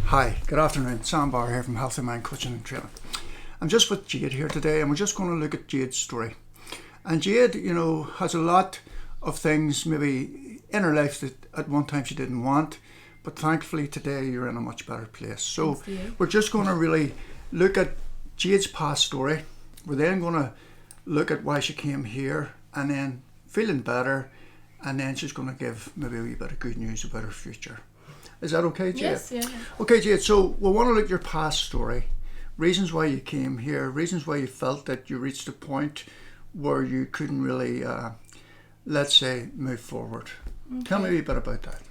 Hi, good afternoon. Sam Barr here from Healthy Mind Coaching and Training. I'm just with Jade here today, and we're just going to look at Jade's story. And Jade, has a lot of things maybe in her life that at one time she didn't want, but thankfully today you're in a much better place. So we're just going to really look at Jade's past story. We're then going to look at why she came here, and then feeling better, and then she's going to give maybe a wee bit of good news about her future. Is that okay, Jade? Yes, yeah. Okay, Jade, so we want to look at your past story, reasons why you came here, reasons why you felt that you reached a point where you couldn't really, let's say, move forward. Okay. Tell me a wee bit about that.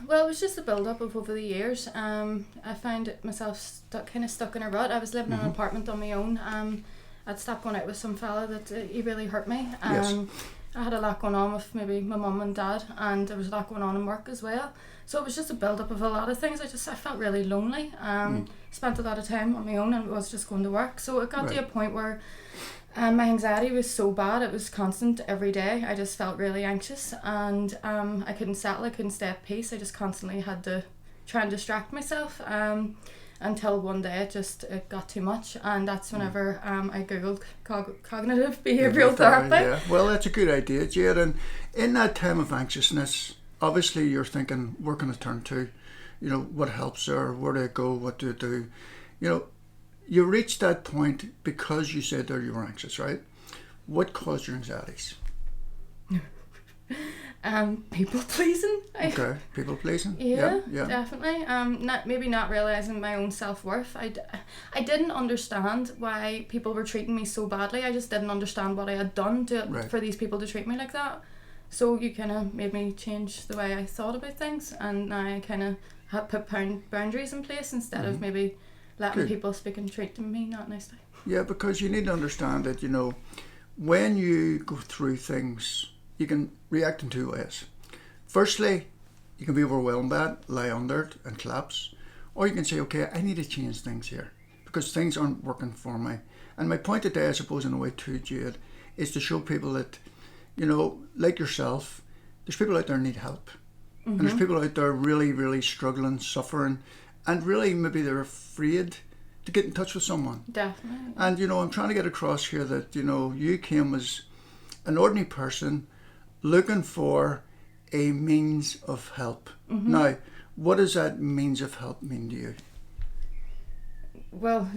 Well, it was just a build-up of over the years. I found myself stuck in a rut. I was living in an apartment on my own. I'd stopped going out with some fella that he really hurt me. Yes. I had a lot going on with maybe my mum and dad, and there was a lot going on in work as well. So it was just a build-up of a lot of things. I felt really lonely. Spent a lot of time on my own and was just going to work. So it got to a point where my anxiety was so bad. It was constant every day. I just felt really anxious, and I couldn't settle. I couldn't stay at peace. I just constantly had to try and distract myself until one day it got too much, and that's whenever I googled cognitive behavioural therapy. Yeah. Well, that's a good idea, Jade. And in that time of anxiousness, obviously you're thinking, where can I turn to? What helps her? Where do I go? What do I do? You reached that point because you said there you were anxious, right? What caused your anxieties? People pleasing. Okay, people pleasing. Yeah, definitely. Not realizing my own self-worth. I didn't understand why people were treating me so badly. I just didn't understand what I had done for these people to treat me like that. So you kind of made me change the way I thought about things, and I kind of had put boundaries in place instead of maybe letting people speak and treat me not nicely. Yeah, because you need to understand that, when you go through things, you can react in two ways. Firstly, you can be overwhelmed by it, lie under it and collapse. Or you can say, okay, I need to change things here because things aren't working for me. And my point today, I suppose, in a way too, Jade, is to show people that, like yourself, there's people out there who need help. And there's people out there really, really struggling, suffering, and really maybe they're afraid to get in touch with someone. Definitely. And, I'm trying to get across here that, you came as an ordinary person looking for a means of help. Now, what does that means of help mean to you? Well,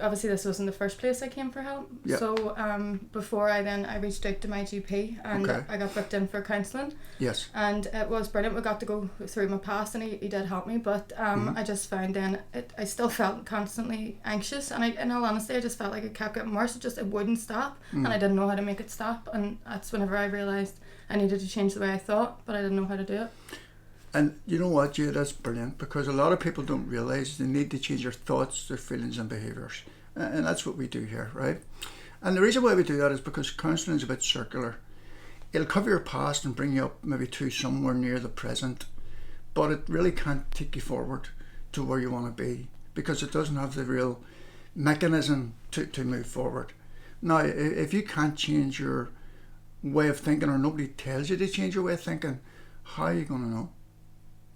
obviously this wasn't the first place I came for help. Yep. So before I reached out to my GP and I got booked in for counselling. Yes. And it was brilliant. We got to go through my past, and he did help me, but I just found then I still felt constantly anxious, and in all honesty I just felt like it kept getting worse. It wouldn't stop, and I didn't know how to make it stop, and that's whenever I realised I needed to change the way I thought, but I didn't know how to do it. And you know what, Jade, that's brilliant, because a lot of people don't realise they need to change their thoughts, their feelings and behaviours. And that's what we do here, right? And the reason why we do that is because counselling is a bit circular. It'll cover your past and bring you up maybe to somewhere near the present, but it really can't take you forward to where you want to be, because it doesn't have the real mechanism to move forward. Now, if you can't change your way of thinking, or nobody tells you to change your way of thinking, how are you going to know?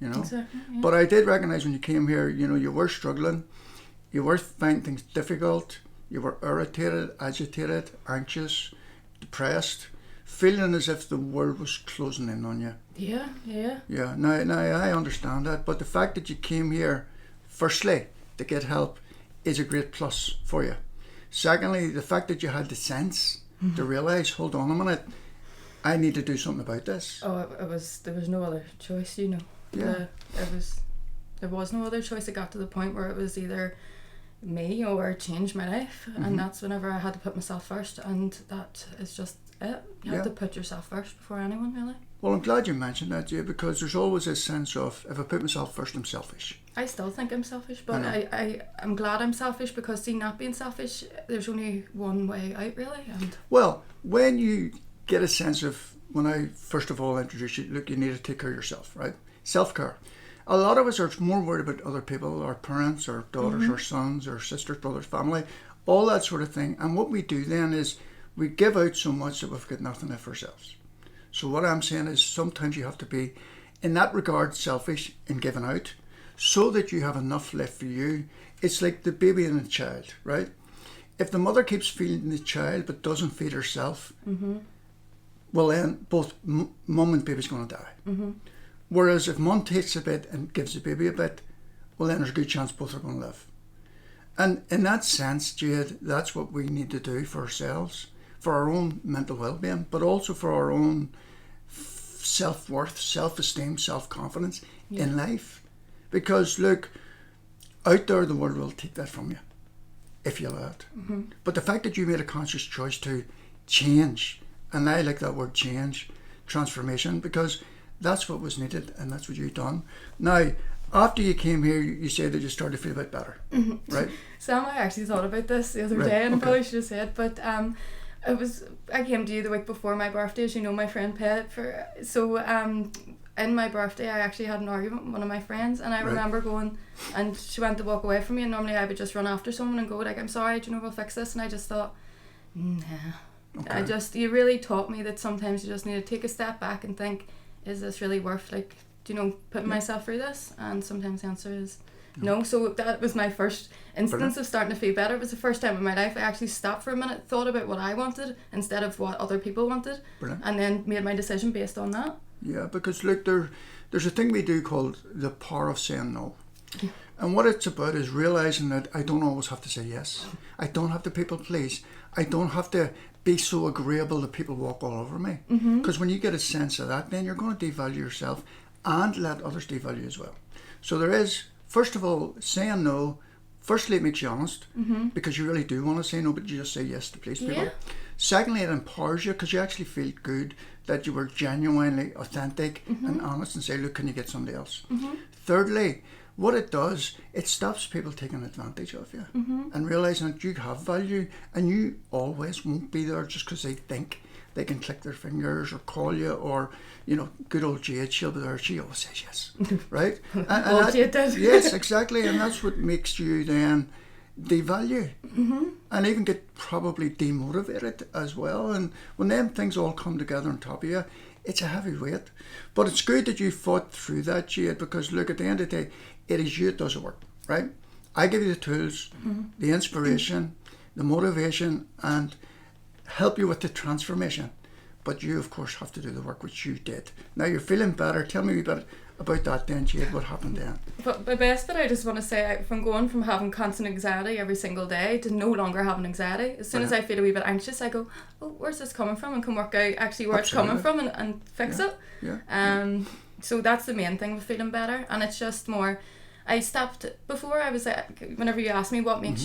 Exactly, yeah. But I did recognise when you came here, you were struggling, you were finding things difficult, you were irritated, agitated, anxious, depressed, feeling as if the world was closing in on you. Yeah. Yeah, now I understand that, but the fact that you came here, firstly, to get help is a great plus for you. Secondly, the fact that you had the sense to realise, hold on a minute, I need to do something about this. Oh, there was no other choice, Yeah. There was no other choice. It got to the point where it was either me or change my life, and that's whenever I had to put myself first, and that is just it. You have to put yourself first before anyone, really. Well, I'm glad you mentioned that, Jay, because there's always this sense of, if I put myself first, I'm selfish. I still think I'm selfish, but I'm glad I'm selfish, because see, not being selfish, there's only one way out, really. And well, when you get a sense of, when I first of all introduced you, look, you need to take care of yourself, right? Self-care. A lot of us are more worried about other people, our parents, our daughters, our sons, our sisters, brothers, family, all that sort of thing. And what we do then is we give out so much that we've got nothing left for ourselves. So what I'm saying is sometimes you have to be, in that regard, selfish in giving out, so that you have enough left for you. It's like the baby and the child, right? If the mother keeps feeding the child but doesn't feed herself, well then both mum and baby's going to die. Whereas if mum takes a bit and gives the baby a bit, well then there's a good chance both are going to live. And in that sense, Jade, that's what we need to do for ourselves, for our own mental well-being, but also for our own self-worth, self-esteem, self-confidence in life. Because look, out there the world will take that from you if you allow it. But the fact that you made a conscious choice to change, and I like that word change, transformation, because that's what was needed and that's what you've done. Now, after you came here, you said that you started to feel a bit better, right? Sam, I actually thought about this the other day, and I probably should have said, but I came to you the week before my birthday, as you know, my friend paid for. So in my birthday, I actually had an argument with one of my friends, and I remember going, and she went to walk away from me, and normally I would just run after someone and go like, "I'm sorry, do you know, we'll fix this," and I just thought, nah. You really taught me that sometimes you just need to take a step back and think, is this really worth, like, do you know, putting myself through this? And sometimes the answer is no. So that was my first instance of starting to feel better. It was the first time in my life I actually stopped for a minute, thought about what I wanted instead of what other people wanted, and then made my decision based on that. Yeah, because look, there's a thing we do called the power of saying no. And what it's about is realising that I don't always have to say yes. I don't have to people please. I don't have to be so agreeable that people walk all over me. Because when you get a sense of that, then you're going to devalue yourself and let others devalue as well. So there is, first of all, saying no. Firstly, it makes you honest, because you really do want to say no, but you just say yes to please people. Secondly, it empowers you because you actually feel good that you were genuinely authentic and honest and say, look, can you get somebody else? Thirdly, what it does, it stops people taking advantage of you and realising that you have value and you always won't be there just because they think they can click their fingers or call you, or, you know, good old Jade, she'll be there, she always says yes, right? and Jade does. Yes, exactly, and that's what makes you then devalue and even get probably demotivated as well. And when them things all come together on top of you, it's a heavy weight. But it's good that you fought through that, Jade, because look, at the end of the day, it is you that does the work, right? I give you the tools, the inspiration, the motivation, and help you with the transformation. But you, of course, have to do the work which you did. Now you're feeling better. Tell me a bit about that then, Jade. What happened then? But my best bit, I just want to say, from going from having constant anxiety every single day to no longer having anxiety. As soon as I feel a wee bit anxious, I go, oh, where's this coming from? And can work out actually where it's coming from and fix it. So that's the main thing with feeling better. And it's just more, I stopped, before I was like, whenever you ask me what makes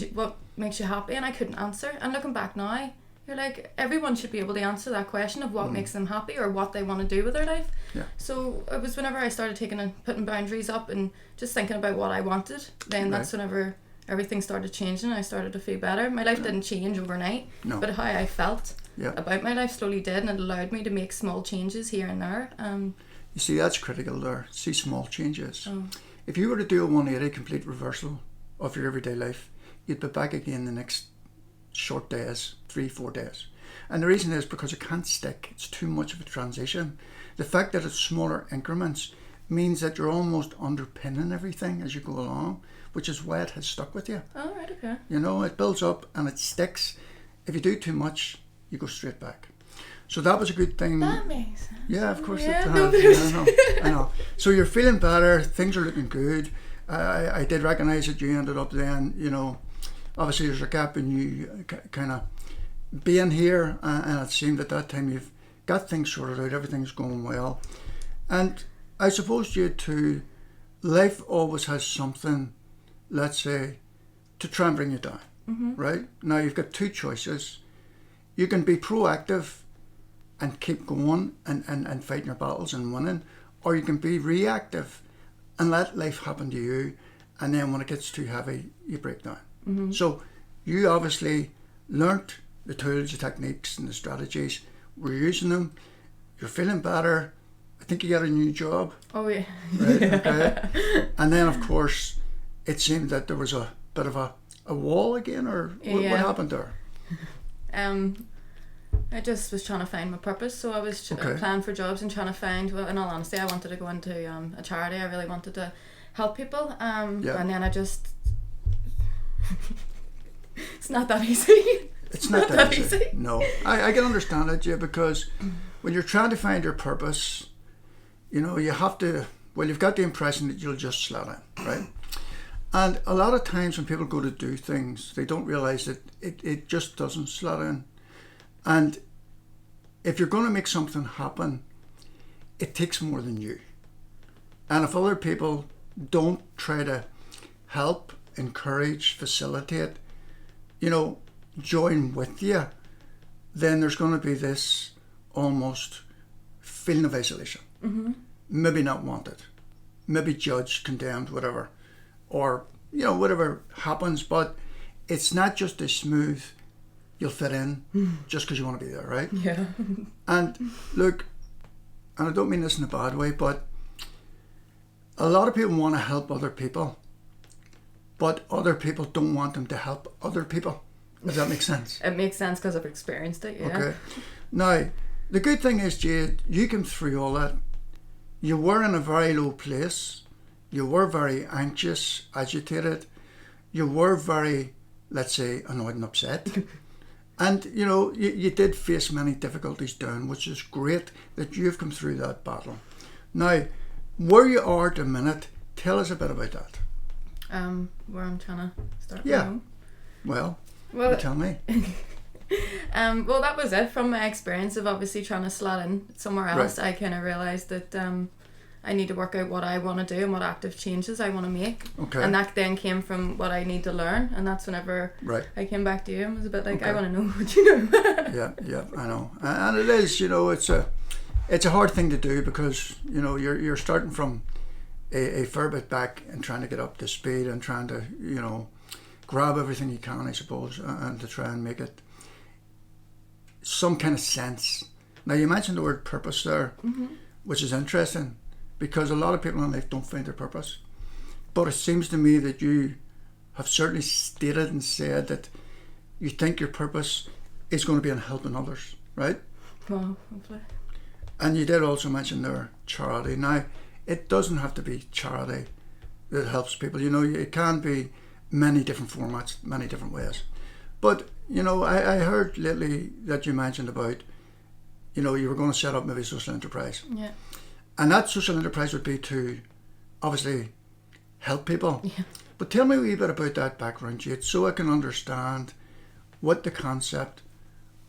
you happy, and I couldn't answer. And looking back now, you're like, everyone should be able to answer that question of what makes them happy or what they want to do with their life. So it was whenever I started taking and putting boundaries up and just thinking about what I wanted, then that's whenever everything started changing. I started to feel better. My life didn't change overnight, but how I felt about my life slowly did, and it allowed me to make small changes here and there. You see, that's critical there. See small changes. If you were to do a 180 complete reversal of your everyday life, you'd be back again the next short days, 3-4 days. And the reason is because it can't stick. It's too much of a transition. The fact that it's smaller increments means that you're almost underpinning everything as you go along, which is why it has stuck with you. Oh, right, okay. You know, it builds up and it sticks. If you do too much, you go straight back. So that was a good thing. That makes sense. Yeah, of course it does. I know. So you're feeling better. Things are looking good. I did recognise that you ended up then, you know, obviously there's a gap in you kind of being here, and it seemed at that time you've got things sorted out, everything's going well. And I suppose you too, life always has something, let's say, to try and bring you down, right? Now you've got two choices. You can be proactive and keep going and fighting your battles and winning, or you can be reactive and let life happen to you, and then when it gets too heavy, you break down. So you obviously learnt the tools, the techniques and the strategies. We're using them. You're feeling better. I think you got a new job. Oh yeah. Right, okay. And then of course it seemed that there was a bit of a wall again, or what happened there? I just was trying to find my purpose. So I was applying for jobs and trying to find. Well, in all honesty, I wanted to go into a charity. I really wanted to help people. And then I just. It's not that easy. It's not that easy. No, I can understand it, yeah, because when you're trying to find your purpose, you know, you have to. Well, you've got the impression that you'll just slot in, right? And a lot of times when people go to do things, they don't realise that it just doesn't slot in. And if you're going to make something happen, it takes more than you. And if other people don't try to help, encourage, facilitate, you know, join with you, then there's going to be this almost feeling of isolation. Mm-hmm. Maybe not wanted, maybe judged, condemned, whatever, or, you know, whatever happens. But it's not just a smooth, you'll fit in just because you want to be there, right? Yeah. And look, and I don't mean this in a bad way, but a lot of people want to help other people, but other people don't want them to help other people. Does that make sense? It makes sense because I've experienced it, yeah. Okay. Now, the good thing is, Jade, you came through all that. You were in a very low place. You were very anxious, agitated. You were very, let's say, annoyed and upset. And, you know, you did face many difficulties down, which is great that you've come through that battle. Now, where you are at the minute, tell us a bit about that. Where I'm trying to start. Yeah. Well, tell me. Well, that was it. From my experience of obviously trying to slot in somewhere else, I kind of realised that I need to work out what I want to do and what active changes I want to make. Okay. And that then came from what I need to learn, and that's whenever I came back to you and was a bit like, I want to know what you know. yeah, I know. And it is, you know, it's a hard thing to do because, you know, you're starting from a fair bit back and trying to get up to speed and trying to, you know, grab everything you can, I suppose, and to try and make it some kind of sense. Now, you mentioned the word purpose there, which is interesting because a lot of people in life don't find their purpose. But it seems to me that you have certainly stated and said that you think your purpose is going to be in helping others, right? Well, hopefully. And you did also mention there charity. Now, it doesn't have to be charity that helps people. You know, it can be many different formats, many different ways. But, you know, I heard lately that you mentioned about, you know, you were going to set up maybe a social enterprise. Yeah. And that social enterprise would be to, obviously, help people. Yeah. But tell me a wee bit about that background, Jade, so I can understand what the concept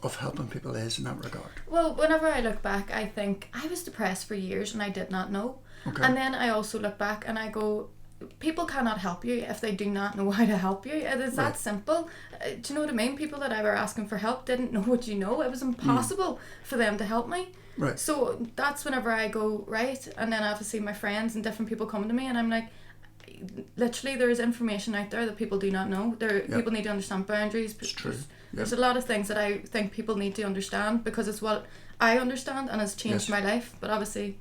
of helping people is in that regard. Well, whenever I look back, I think I was depressed for years and I did not know. Okay. And then I also look back and I go, people cannot help you if they do not know how to help you. It is that simple. Do you know what I mean? People that I were asking for help didn't know what you know. It was impossible for them to help me. Right. So that's whenever I go, right, and then obviously my friends and different people come to me and I'm like, literally there is information out there that people do not know. People need to understand boundaries. It's true. There's a lot of things that I think people need to understand because it's what I understand and has changed my life. But obviously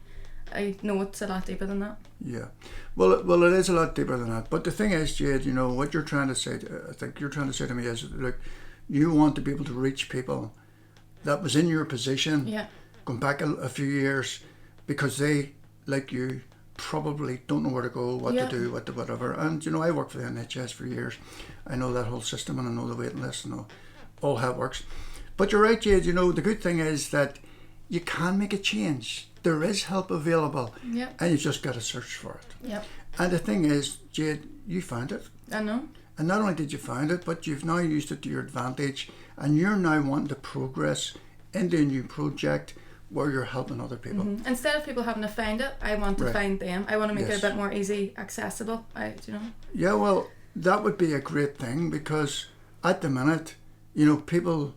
I know it's a lot deeper than that. Yeah. Well, it is a lot deeper than that. But the thing is, Jade, you know, what you're trying to say, I think you're trying to say to me is, look, you want to be able to reach people that was in your position, going back a few years, because they, like you, probably don't know where to go, what to do, whatever. And, you know, I worked for the NHS for years. I know that whole system and I know the waiting list and all how it works. But you're right, Jade, you know, the good thing is that you can make a change. There is help available, and you just got to search for it. Yep. And the thing is, Jade, you found it. I know. And not only did you find it, but you've now used it to your advantage, and you're now wanting to progress into a new project where you're helping other people. Mm-hmm. Instead of people having to find it, I want to find them. I want to make it a bit more easy, accessible. You know. Yeah, well, that would be a great thing because at the minute, you know, people,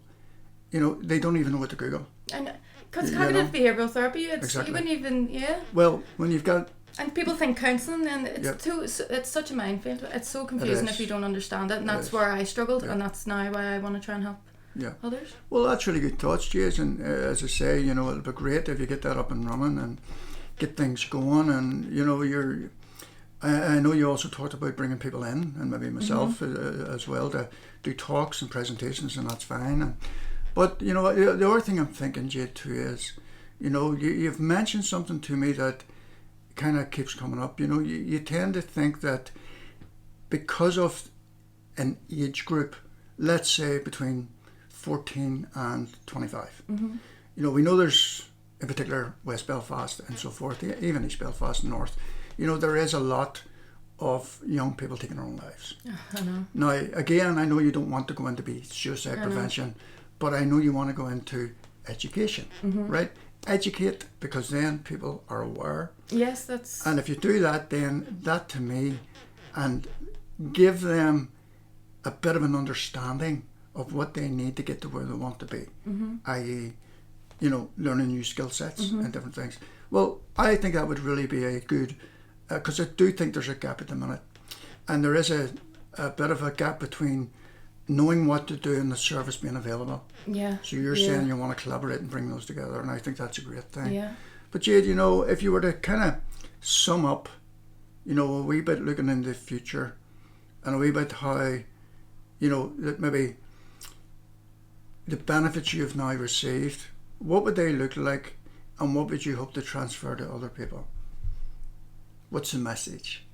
you know, they don't even know what to Google. And because cognitive behavioural therapy, you wouldn't even, Well, when you've got... And people think counselling, and it's such a minefield. It's so confusing if you don't understand it, and that's where I struggled, and that's now why I want to try and help others. Well, that's really good thoughts, Jade, and as I say, you know, it'll be great if you get that up and running and get things going, and, you know, I know you also talked about bringing people in, and maybe myself as well, to do talks and presentations, and that's fine, But, you know, the other thing I'm thinking, Jade, too, is, you know, you've mentioned something to me that kind of keeps coming up. You know, you tend to think that because of an age group, let's say between 14 and 25, Mm-hmm. you know, we know there's, in particular, West Belfast and so forth, even East Belfast and North, you know, there is a lot of young people taking their own lives. I know. Now, again, I know you don't want to go into suicide prevention, but I know you want to go into education, right? Educate, because then people are aware. Yes, that's... And if you do that, then that to me, and give them a bit of an understanding of what they need to get to where they want to be, i.e., you know, learning new skill sets and different things. Well, I think that would really be a good, because I do think there's a gap at the minute. And there is a bit of a gap between knowing what to do and the service being available. Yeah. So you're saying you want to collaborate and bring those together, and I think that's a great thing. Yeah. But Jade, you know, if you were to kind of sum up, you know, a wee bit looking into the future and a wee bit how, you know, that maybe the benefits you've now received, what would they look like, and what would you hope to transfer to other people? What's the message?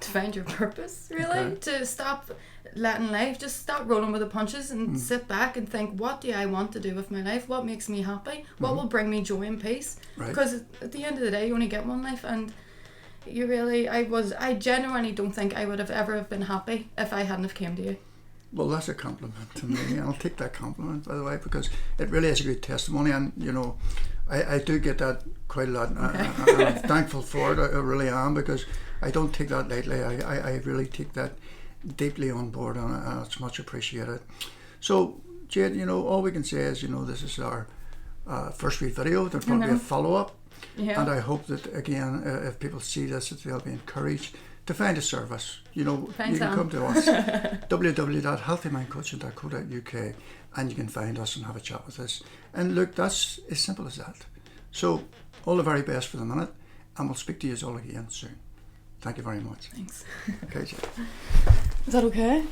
To find your purpose, really. Okay. To stop letting life, just stop rolling with the punches and sit back and think, what do I want to do with my life? What makes me happy? What will bring me joy and peace? Right. Because at the end of the day, you only get one life, and you really, I genuinely don't think I would have ever been happy if I hadn't have came to you. Well, that's a compliment to me, and I'll take that compliment, by the way, because it really is a good testimony, and, you know, I do get that quite a lot, and I'm thankful for it, I really am, because I don't take that lightly. I really take that deeply on board, and it's much appreciated. So, Jade, you know, all we can say is, you know, this is our first wee video. There'll probably be a follow-up, and I hope that, again, if people see this, that they'll be encouraged to find a service. You know, Thanks, you can Sam. come to us, www.healthymindcoaching.co.uk, and you can find us and have a chat with us. And look, that's as simple as that. So, all the very best for the minute, and we'll speak to you all again soon. Thank you very much. Thanks. Okay, Jade. Is that okay?